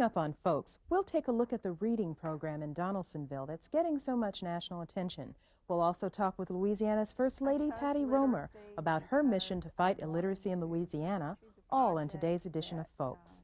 Coming up on Folks, we'll take a look at the reading program in Donaldsonville that's getting so much national attention. We'll also talk with Louisiana's First Lady, Patti Roemer, about her mission to fight illiteracy in Louisiana, all in today's edition of Folks.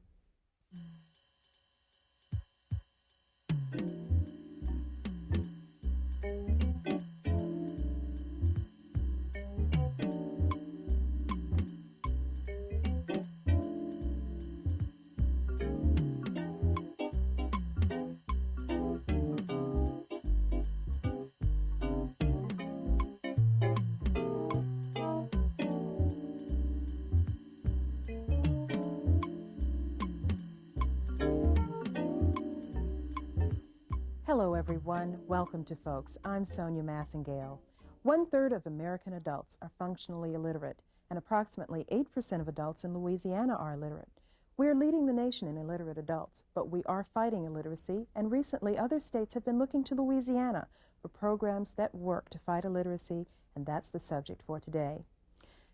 Hello everyone, welcome to Folks. I'm Sonya Masingale. 1/3 of American adults are functionally illiterate, and approximately 8% of adults in Louisiana are illiterate. We're leading the nation in illiterate adults, but we are fighting illiteracy, and recently other states have been looking to Louisiana for programs that work to fight illiteracy, and that's the subject for today.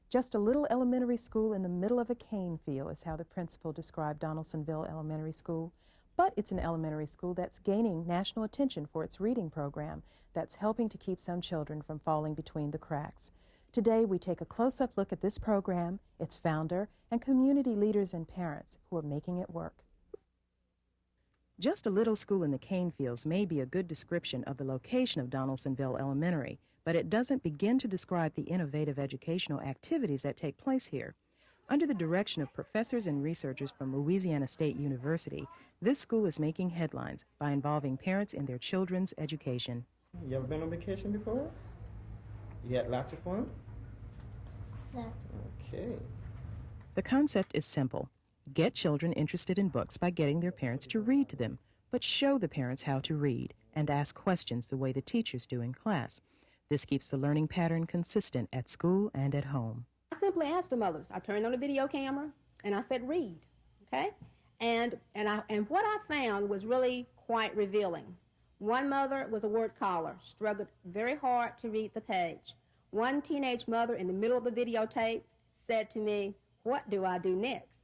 Just a little elementary school in the middle of a cane field is how the principal described Donaldsonville Elementary School. But it's an elementary school that's gaining national attention for its reading program that's helping to keep some children from falling between the cracks. Today, we take a close-up look at this program, its founder, and community leaders and parents who are making it work. Just a little school in the cane fields may be a good description of the location of Donaldsonville Elementary, but it doesn't begin to describe the innovative educational activities that take place here. Under the direction of professors and researchers from Louisiana State University, this school is making headlines by involving parents in their children's education. You ever been on vacation before? You had lots of fun? Okay. The concept is simple. Get children interested in books by getting their parents to read to them, but show the parents how to read and ask questions the way the teachers do in class. This keeps the learning pattern consistent at school and at home. I simply asked the mothers. I turned on the video camera and I said, read, okay? And what I found was really quite revealing. One mother was a word caller, struggled very hard to read the page. One teenage mother in the middle of the videotape said to me, what do I do next?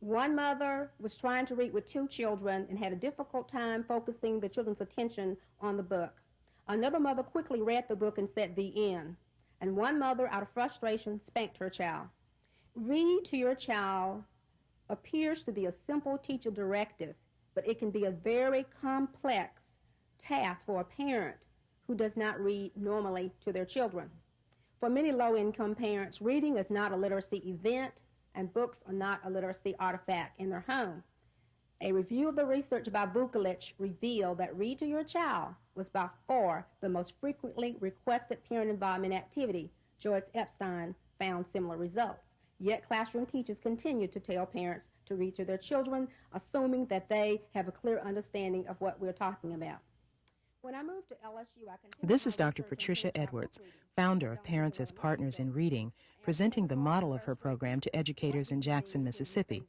One mother was trying to read with two children and had a difficult time focusing the children's attention on the book. Another mother quickly read the book and said, the end. And one mother, out of frustration, spanked her child. Read to your child appears to be a simple teacher directive, but it can be a very complex task for a parent who does not read normally to their children. For many low-income parents, reading is not a literacy event, and books are not a literacy artifact in their home. A review of the research by Vukolich revealed that Read to Your Child was by far the most frequently requested parent involvement activity. Joyce Epstein found similar results. Yet classroom teachers continue to tell parents to read to their children, assuming that they have a clear understanding of what we're talking about. When I moved to LSU, I continued. This is Dr. Patricia Edwards, founder of Parents as Partners in Reading, presenting the model of her program to educators in Jackson, Mississippi.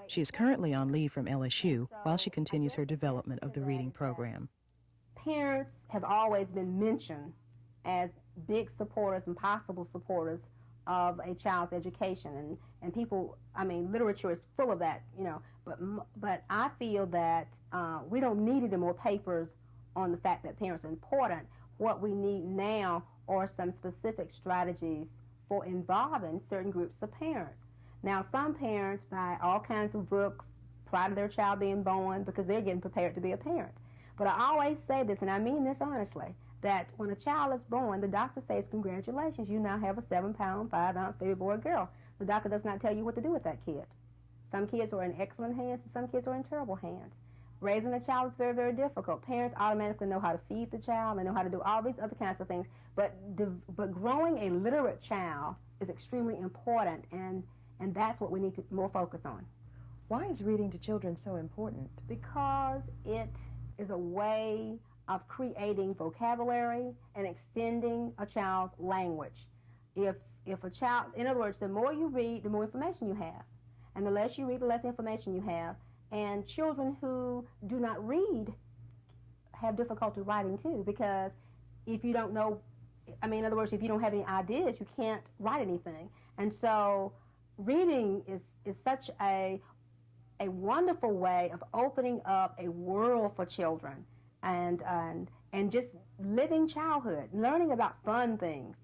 She is currently on leave from LSU while she continues her development of the reading program. Parents have always been mentioned as big supporters and possible supporters of a child's education, and people, I mean, literature is full of that, you know, but I feel that we don't need any more papers on the fact that parents are important. What we need now are some specific strategies for involving certain groups of parents. Now, some parents buy all kinds of books prior to their child being born because they're getting prepared to be a parent. But I always say this, and I mean this honestly, that when a child is born, the doctor says, congratulations, you now have a 7-pound, 5-ounce baby boy or girl. The doctor does not tell you what to do with that kid. Some kids are in excellent hands, and some kids are in terrible hands. Raising a child is very, very difficult. Parents automatically know how to feed the child, they know how to do all these other kinds of things, but growing a literate child is extremely important, and that's what we need to more focus on. Why is reading to children so important? Because it is a way of creating vocabulary and extending a child's language. If a child, in other words, the more you read, the more information you have. And the less you read, the less information you have. And children who do not read have difficulty writing too, because if you don't know, I mean, in other words, if you don't have any ideas, you can't write anything. And so reading is such a a wonderful way of opening up a world for children and just living childhood, learning about fun things.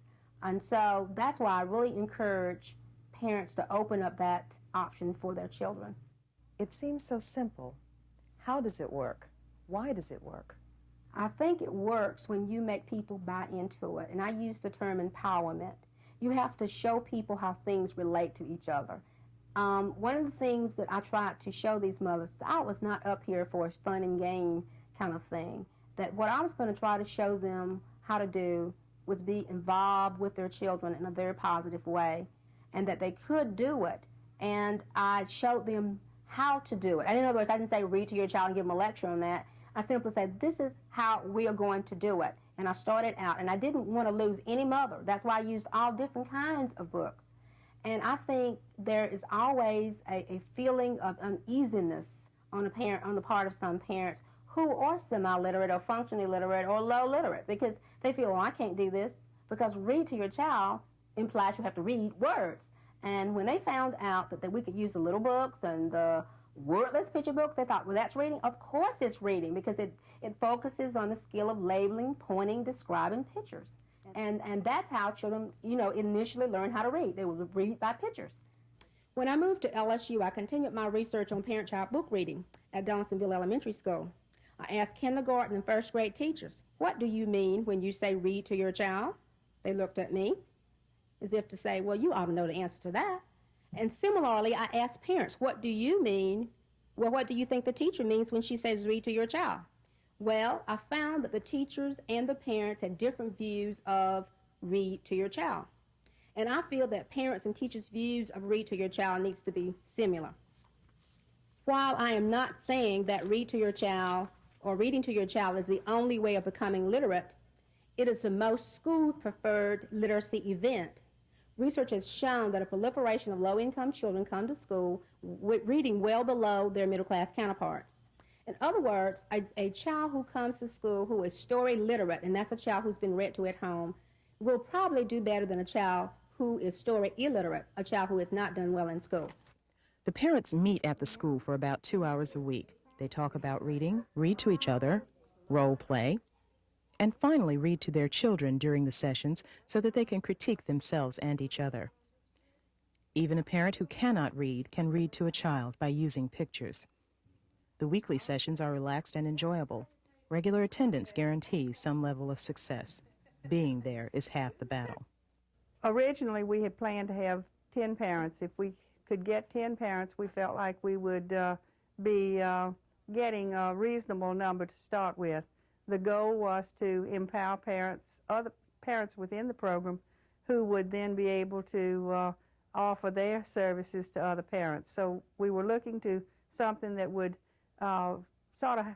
And so that's why I really encourage parents to open up that option for their children. It seems so simple. How does it work? Why does it work? I think it works when you make people buy into it. And I use the term empowerment. You have to show people how things relate to each other. One of the things that I tried to show these mothers, I was not up here for a fun and game kind of thing, that what I was going to try to show them how to do was be involved with their children in a very positive way, and that they could do it. And I showed them how to do it. And in other words, I didn't say read to your child and give them a lecture on that. I simply said, this is how we are going to do it. And I started out, and I didn't want to lose any mother. That's why I used all different kinds of books. And I think there is always a feeling of uneasiness on the part of some parents who are semi-literate or functionally literate or low literate, because they feel, oh, I can't do this, because read to your child implies you have to read words. And when they found out that we could use the little books and the wordless picture books, they thought, well, that's reading. Of course it's reading, because it focuses on the skill of labeling, pointing, describing pictures. And that's how children, initially learn how to read. They would read by pictures. When I moved to LSU, I continued my research on parent-child book reading at Donaldsonville Elementary School. I asked kindergarten and first grade teachers, what do you mean when you say read to your child? They looked at me as if to say, well, you ought to know the answer to that. And similarly, I asked parents, what do you mean? Well, what do you think the teacher means when she says read to your child? Well, I found that the teachers and the parents had different views of read to your child. And I feel that parents and teachers' views of read to your child needs to be similar. While I am not saying that read to your child or reading to your child is the only way of becoming literate, it is the most school-preferred literacy event. Research has shown that a proliferation of low-income children come to school with reading well below their middle-class counterparts. In other words, a child who comes to school who is story literate, and that's a child who's been read to at home, will probably do better than a child who is story illiterate, a child who has not done well in school. The parents meet at the school for about 2 hours a week. They talk about reading, read to each other, role play, and finally read to their children during the sessions so that they can critique themselves and each other. Even a parent who cannot read can read to a child by using pictures. The weekly sessions are relaxed and enjoyable. Regular attendance guarantees some level of success. Being there is half the battle. Originally, we had planned to have 10 parents. If we could get 10 parents, we felt like we would be getting a reasonable number to start with. The goal was to empower parents, other parents within the program, who would then be able to offer their services to other parents. So we were looking to something that would sort of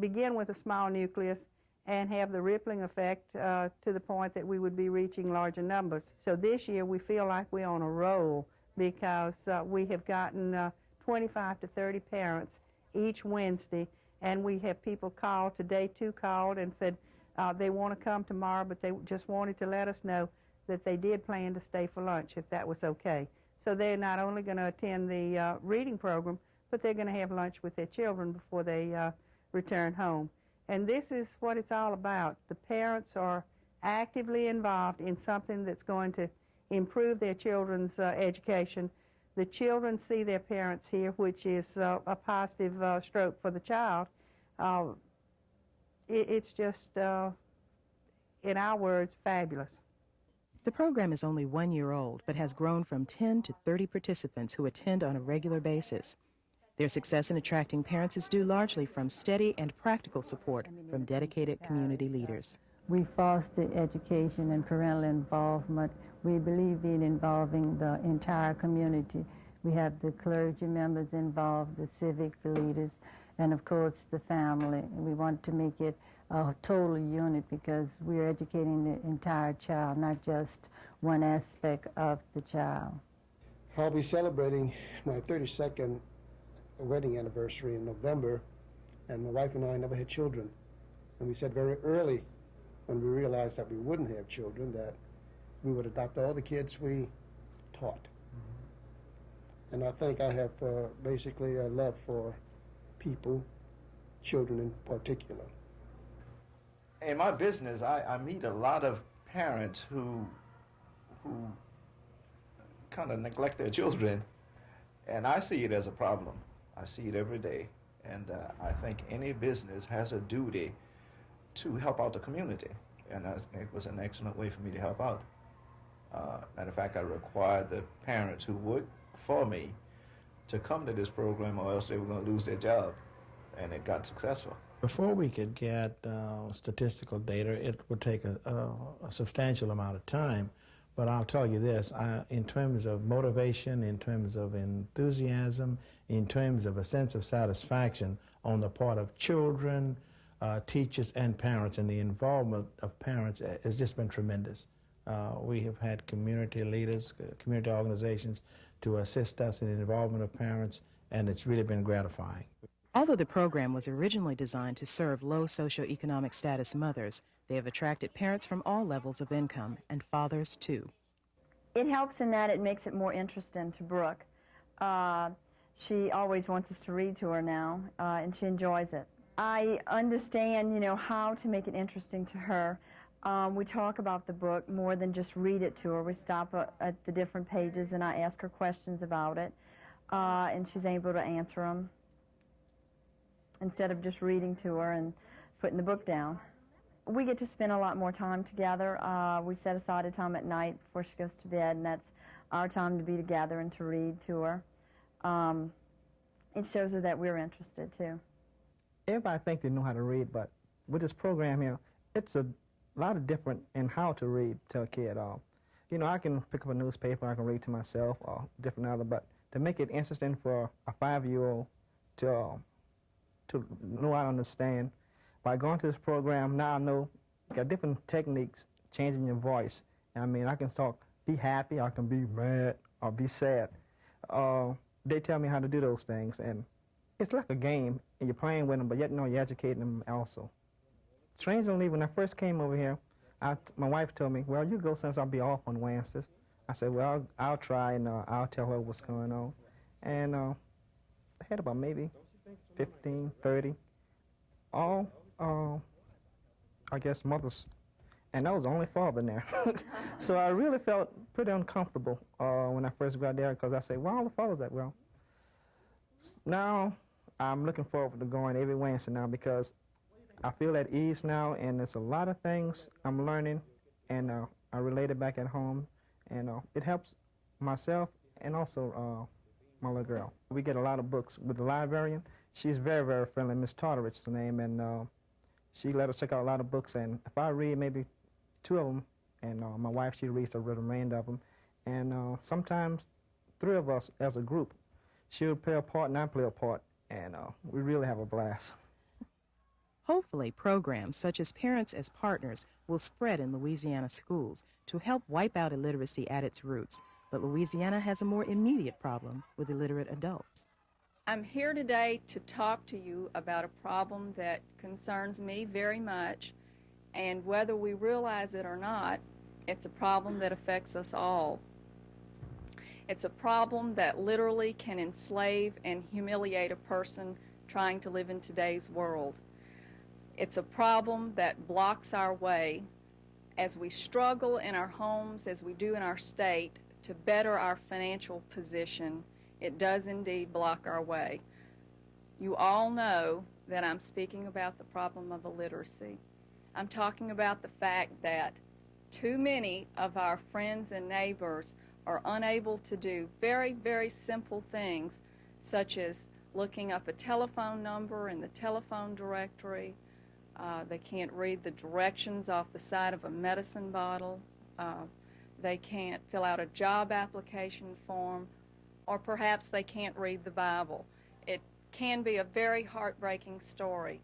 begin with a small nucleus and have the rippling effect to the point that we would be reaching larger numbers. So this year we feel like we're on a roll because we have gotten 25 to 30 parents each Wednesday, and we have people called. Today 2 called and said they want to come tomorrow, but they just wanted to let us know that they did plan to stay for lunch if that was okay. So they're not only going to attend the reading program, but they're going to have lunch with their children before they return home. And this is what it's all about. The parents are actively involved in something that's going to improve their children's education. The children see their parents here, which is a positive stroke for the child. It's just, in our words, fabulous. The program is only 1 year old, but has grown from 10 to 30 participants who attend on a regular basis. Their success in attracting parents is due largely from steady and practical support from dedicated community leaders. We foster education and parental involvement. We believe in involving the entire community. We have the clergy members involved, the civic leaders, and of course the family. We want to make it a total unit because we're educating the entire child, not just one aspect of the child. I'll be celebrating my 32nd wedding anniversary in November, and my wife and I never had children. And we said very early, when we realized that we wouldn't have children, that we would adopt all the kids we taught. And I think I have basically a love for people, children in particular. In my business, I meet a lot of parents who kind of neglect their children, and I see it as a problem. I see it every day, and I think any business has a duty to help out the community, and it was an excellent way for me to help out. Matter of fact, I required the parents who work for me to come to this program, or else they were going to lose their job, and it got successful. Before we could get statistical data, it would take a substantial amount of time. But I'll tell you this, in terms of motivation, in terms of enthusiasm, in terms of a sense of satisfaction on the part of children, teachers, and parents, and the involvement of parents has just been tremendous. We have had community leaders, community organizations to assist us in the involvement of parents, and it's really been gratifying. Although the program was originally designed to serve low socioeconomic status mothers, they have attracted parents from all levels of income, and fathers too. It helps in that it makes it more interesting to Brooke. She always wants us to read to her now, and she enjoys it. I understand, how to make it interesting to her. We talk about the book more than just read it to her. We stop at the different pages and I ask her questions about it, and she's able to answer them instead of just reading to her and putting the book down. We get to spend a lot more time together. We set aside a time at night before she goes to bed, and that's our time to be together and to read to her. It shows her that we're interested, too. Everybody thinks they know how to read, but with this program here, it's a lot of different in how to read to a kid. I can pick up a newspaper, I can read to myself, or different other, but to make it interesting for a 5-year-old to know how to understand, by going to this program, now I know you got different techniques changing your voice. I mean, I can talk, be happy, I can be mad, or be sad. They tell me how to do those things, and it's like a game, and you're playing with them, but yet you're educating them also. Trains don't leave. When I first came over here, my wife told me, well, you go since I'll be off on Wednesdays. I said, well, I'll try, and I'll tell her what's going on. And I had about maybe 15, 30, all, I guess, mothers. And I was the only father in there. So I really felt pretty uncomfortable when I first got there, because I said, well, all the fathers that, well. Now I'm looking forward to going every Wednesday now, because I feel at ease now, and there's a lot of things I'm learning, and I relate it back at home, and it helps myself and also my little girl. We get a lot of books with the librarian. She's very, very friendly. Miss Tarterich is the name, and she let us check out a lot of books, and if I read maybe 2 of them, and my wife, she reads the remainder of them, and sometimes 3 of us as a group, she would play a part and I play a part, and we really have a blast. Hopefully, programs such as Parents as Partners will spread in Louisiana schools to help wipe out illiteracy at its roots. But Louisiana has a more immediate problem with illiterate adults. I'm here today to talk to you about a problem that concerns me very much, and whether we realize it or not, it's a problem that affects us all. It's a problem that literally can enslave and humiliate a person trying to live in today's world. It's a problem that blocks our way as we struggle in our homes, as we do in our state, to better our financial position. It does indeed block our way. You all know that I'm speaking about the problem of illiteracy. I'm talking about the fact that too many of our friends and neighbors are unable to do very, very simple things, such as looking up a telephone number in the telephone directory. They can't read the directions off the side of a medicine bottle. They can't fill out a job application form, or perhaps they can't read the Bible. It can be a very heartbreaking story.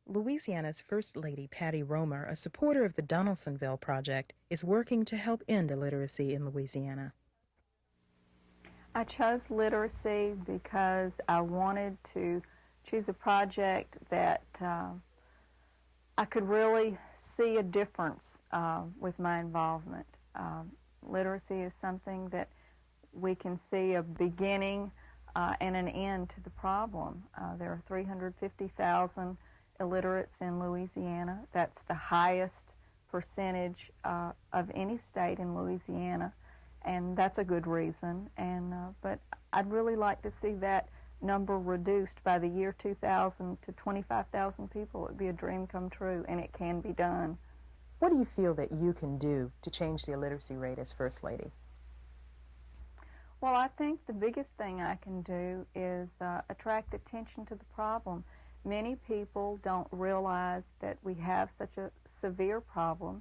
Louisiana's First Lady, Patti Roemer, a supporter of the Donaldsonville Project, is working to help end illiteracy in Louisiana. I chose literacy because I wanted to choose a project that I could really see a difference with my involvement. Literacy is something that we can see a beginning and an end to the problem. There are 350,000 illiterates in Louisiana. That's the highest percentage of any state in Louisiana, and that's a good reason. And but I'd really like to see that number reduced by the year 2000 to 25,000 people. It would be a dream come true, and it can be done. What do you feel that you can do to change the illiteracy rate as First Lady? Well, I think the biggest thing I can do is attract attention to the problem. Many people don't realize that we have such a severe problem,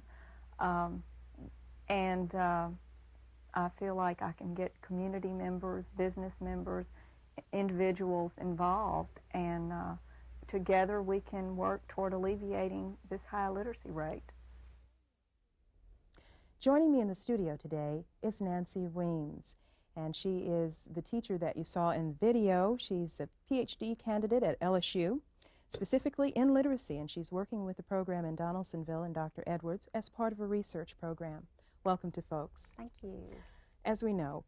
and I feel like I can get community members, business members, individuals involved, and together we can work toward alleviating this high literacy rate. Joining me in the studio today is Nancy Weems, and she is the teacher that you saw in the video. She's a Ph.D. candidate at LSU, specifically in literacy, and she's working with the program in Donaldsonville and Dr. Edwards as part of a research program. Welcome to Folks. Thank you. As we know,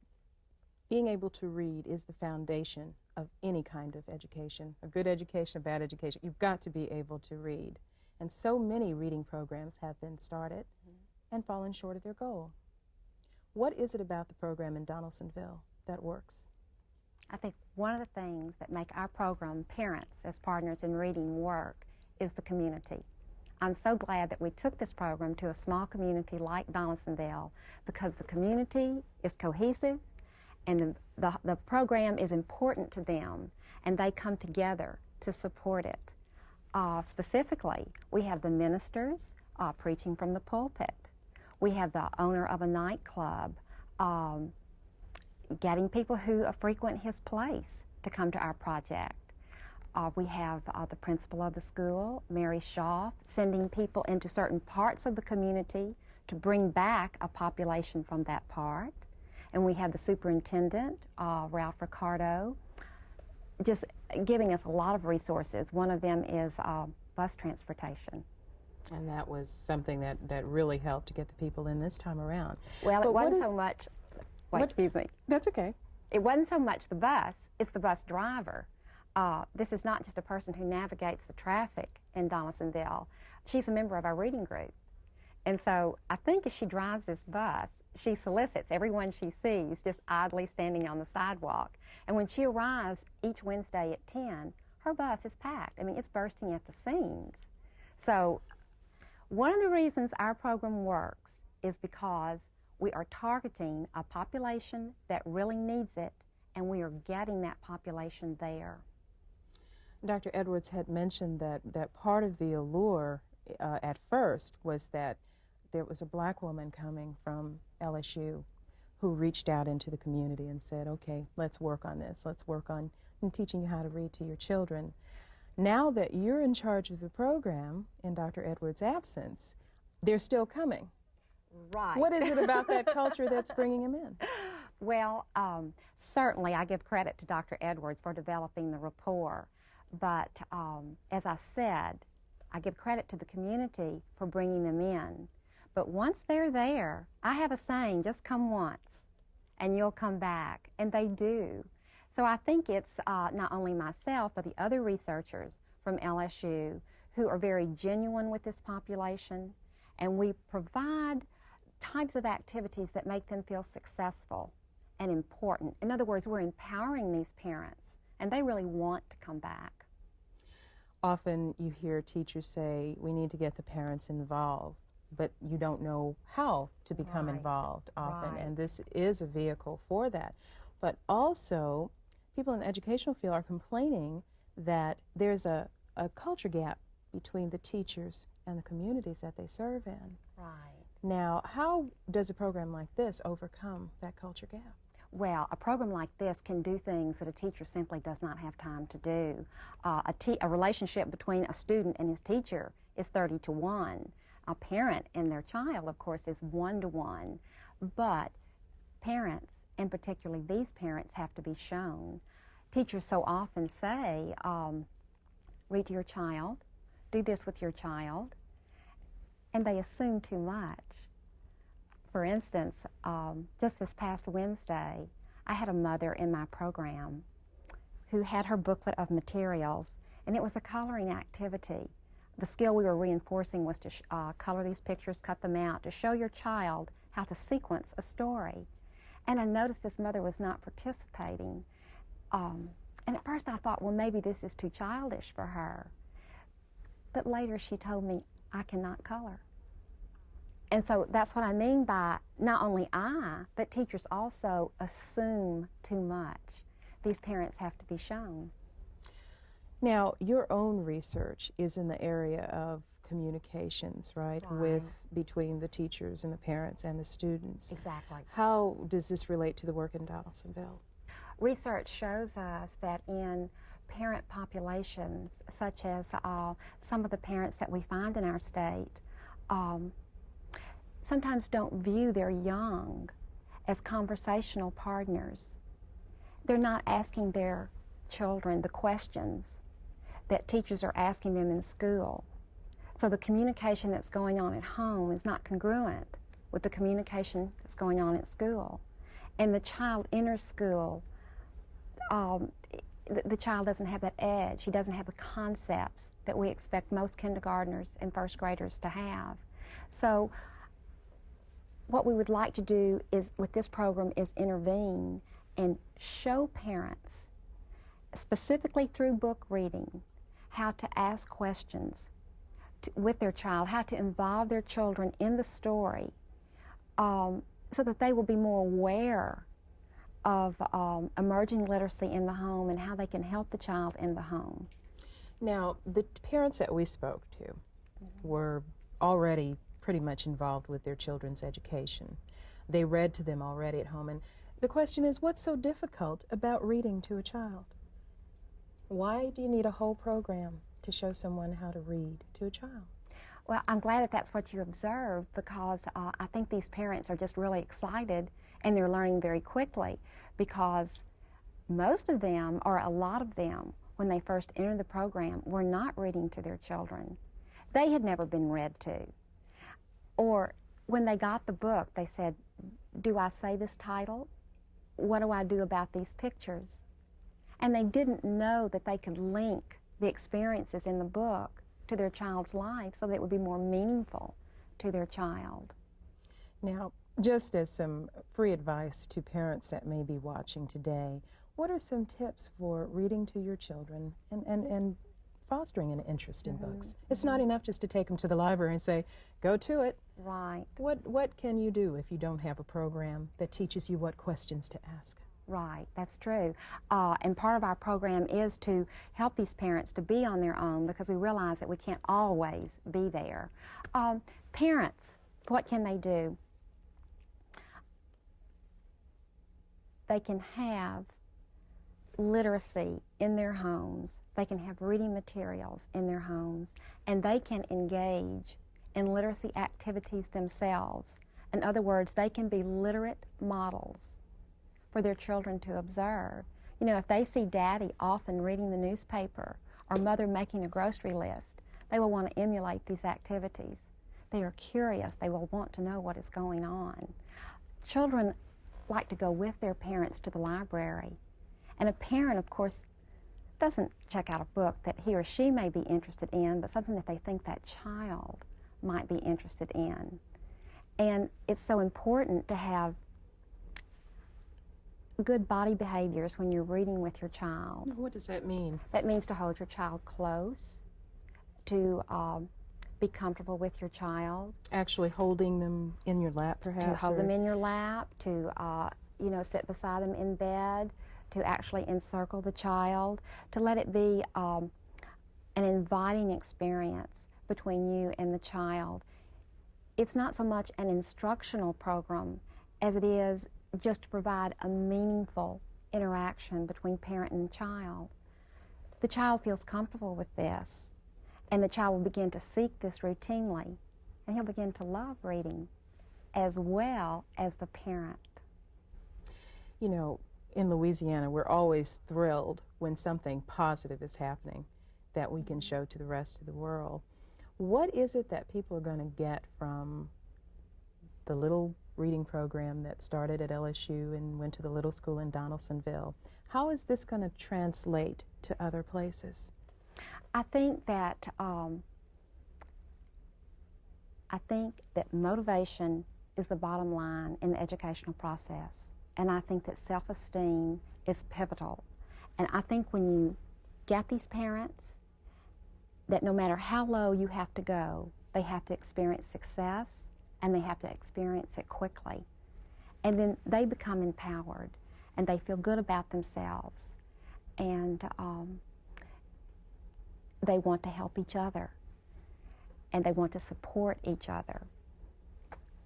being able to read is the foundation of any kind of education, a good education, a bad education. You've got to be able to read. And so many reading programs have been started and fallen short of their goal. What is it about the program in Donaldsonville that works? I think one of the things that make our program, Parents as Partners in Reading, work is the community. I'm so glad that we took this program to a small community like Donaldsonville because the community is cohesive and the program is important to them, and they come together to support it. Specifically, we have the ministers preaching from the pulpit. We have the owner of a nightclub getting people who frequent his place to come to our project. We have the principal of the school, Mary Chauff, sending people into certain parts of the community to bring back a population from that part. And we have the superintendent, Riccardo, just giving us a lot of resources. One of them is bus transportation. And that was something that really helped to get the people in this time around. Well, but it wasn't so much, excuse me. That's okay. It wasn't so much the bus, it's the bus driver. This is not just a person who navigates the traffic in Donaldsonville. She's a member of our reading group. And so I think as she drives this bus, she solicits everyone she sees just idly standing on the sidewalk. And when she arrives each Wednesday at 10, her bus is packed. I mean, it's bursting at the seams. So one of the reasons our program works is because we are targeting a population that really needs it, and we are getting that population there. Dr. Edwards had mentioned that part of the allure at first was that there was a black woman coming from LSU who reached out into the community and said, okay, let's work on this. Let's work on teaching you how to read to your children. Now that you're in charge of the program, in Dr. Edwards' absence, they're still coming. Right. What is it about that culture that's bringing them in? Well, certainly I give credit to Dr. Edwards for developing the rapport. But as I said, I give credit to the community for bringing them in. But once they're there, I have a saying, just come once and you'll come back, and they do. So I think it's not only myself, but the other researchers from LSU who are very genuine with this population, and we provide types of activities that make them feel successful and important. In other words, we're empowering these parents, and they really want to come back. Often you hear teachers say, we need to get the parents involved, but you don't know how to become involved often, and this is a vehicle for that. But also, people in the educational field are complaining that there's a culture gap between the teachers and the communities that they serve in. Right. Now, how does a program like this overcome that culture gap? Well, a program like this can do things that a teacher simply does not have time to do. A relationship between a student and his teacher is 30-to-1. A parent and their child, of course, is 1-to-1. But parents, and particularly these parents, have to be shown. Teachers so often say, read to your child, do this with your child, and they assume too much. For instance, just this past Wednesday, I had a mother in my program who had her booklet of materials, and it was a coloring activity. The skill we were reinforcing was to color these pictures, cut them out, to show your child how to sequence a story. And I noticed this mother was not participating. And at first I thought, well, maybe this is too childish for her. But later she told me, I cannot color. And so that's what I mean by not only but teachers also assume too much. These parents have to be shown. Now, your own research is in the area of communications, right? Between the teachers and the parents and the students. Exactly. How does this relate to the work in Donaldsonville? Research shows us that in parent populations, such as some of the parents that we find in our state, sometimes don't view their young as conversational partners. They're not asking their children the questions that teachers are asking them in school. So the communication that's going on at home is not congruent with the communication that's going on at school. And the child enters school, the child doesn't have that edge. He doesn't have the concepts that we expect most kindergartners and first graders to have. So what we would like to do is, with this program, is intervene and show parents, specifically through book reading, how to ask questions with their child, how to involve their children in the story, so that they will be more aware of emerging literacy in the home and how they can help the child in the home. Now, the parents that we spoke to were already pretty much involved with their children's education. They read to them already at home, and the question is, what's so difficult about reading to a child? Why do you need a whole program to show someone how to read to a child? Well, I'm glad that that's what you observed, because I think these parents are just really excited and they're learning very quickly, because most of them, or a lot of them, when they first entered the program, were not reading to their children. They had never been read to. Or when they got the book, they said, do I say this title? What do I do about these pictures? And they didn't know that they could link the experiences in the book to their child's life so that it would be more meaningful to their child. Now, just as some free advice to parents that may be watching today, what are some tips for reading to your children and fostering an interest in books? It's not enough just to take them to the library and say, go to it. Right. What can you do if you don't have a program that teaches you what questions to ask? Right, that's true. And part of our program is to help these parents to be on their own, because we realize that we can't always be there. Parents, what can they do? They can have literacy in their homes. They can have reading materials in their homes, and they can engage in literacy activities themselves. In other words, they can be literate models for their children to observe. You know, if they see Daddy often reading the newspaper or Mother making a grocery list, they will want to emulate these activities. They are curious. They will want to know what is going on. Children like to go with their parents to the library. And a parent, of course, doesn't check out a book that he or she may be interested in, but something that they think that child might be interested in. And it's so important to have good body behaviors when you're reading with your child. What does that mean? That means to hold your child close, to be comfortable with your child. Actually holding them in your lap, perhaps? To hold them in your lap, to you know, sit beside them in bed, to actually encircle the child, to let it be an inviting experience between you and the child. It's not so much an instructional program as it is just to provide a meaningful interaction between parent and child. The child feels comfortable with this, and the child will begin to seek this routinely, and he'll begin to love reading as well as the parent. You know, in Louisiana, we're always thrilled when something positive is happening that we can show to the rest of the world. What is it that people are going to get from the little reading program that started at LSU and went to the little school in Donaldsonville. How is this going to translate to other places? I think that motivation is the bottom line in the educational process, and I think that self-esteem is pivotal. And I think when you get these parents, that no matter how low you have to go, they have to experience success, and they have to experience it quickly. And then they become empowered, and they feel good about themselves, and they want to help each other, and they want to support each other.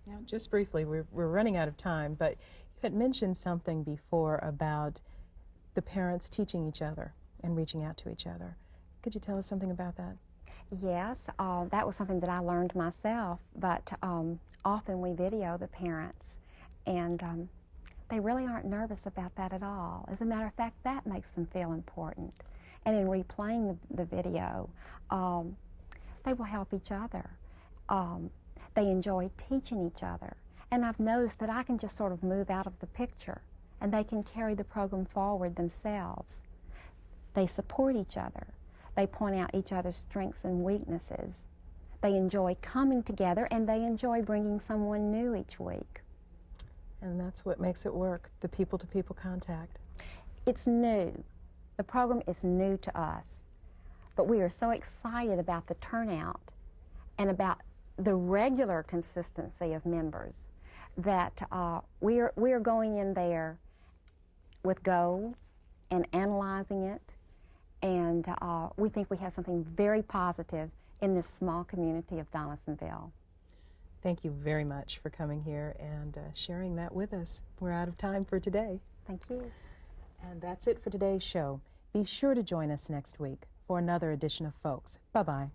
Now, just briefly, we're running out of time, but you had mentioned something before about the parents teaching each other and reaching out to each other. Could you tell us something about that? Yes, that was something that I learned myself, but often we video the parents, and they really aren't nervous about that at all. As a matter of fact, that makes them feel important. And in replaying the video, they will help each other. They enjoy teaching each other. And I've noticed that I can just sort of move out of the picture, and they can carry the program forward themselves. They support each other. They point out each other's strengths and weaknesses. They enjoy coming together, and they enjoy bringing someone new each week. And that's what makes it work, the people-to-people contact. It's new. The program is new to us, but we are so excited about the turnout and about the regular consistency of members that we are going in there with goals and analyzing it, and we think we have something very positive in this small community of Donaldsonville. Thank you very much for coming here and sharing that with us. We're out of time for today. Thank you. And that's it for today's show. Be sure to join us next week for another edition of Folks. Bye-bye.